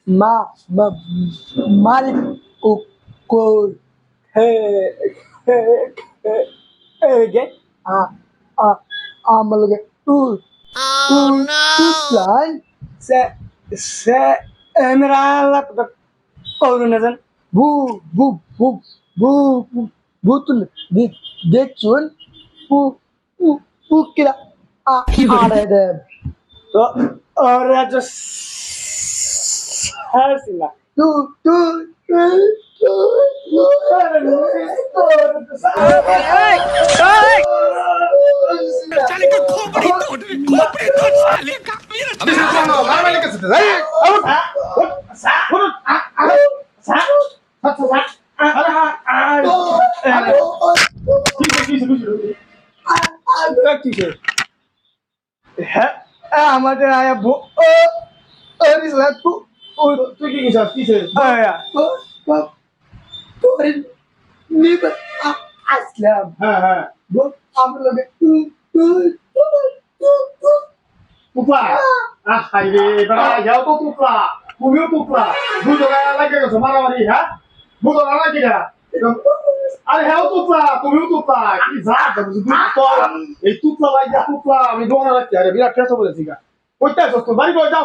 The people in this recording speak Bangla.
মা মা মালিক ও কো হে হে গে আ আ আমলগে তু তু তুসলান se emerald organization bu bu bu bu butun দেখছুন bu bu bu kila are de তো ওরা just হাসিনা তু তু साले का खोपड़ी तोड़ साले का मेरा আমি শুনছি না মারামারি লেগেছে এই আউট আমাদের আয়া তুই কি কিসব কিসে আসলাম হ্যাঁ হ্যাঁ আমরা পুপলা হাই রে বেড়া যাও তো পুপলা তুমিও পুপলা দুজনে লাগে গেছো মারামারি হ্যাঁ দুজনে লাগে গা আরে হ্যাঁ পুপলা তুমিও পুপলা কি যা তুমি তো এই পুপলা লাগে পুপলা আমি দোয়ানা রাখছি আরে বিরাট কেসো বলেছি গা কইতে আসো তো বাড়ি যাও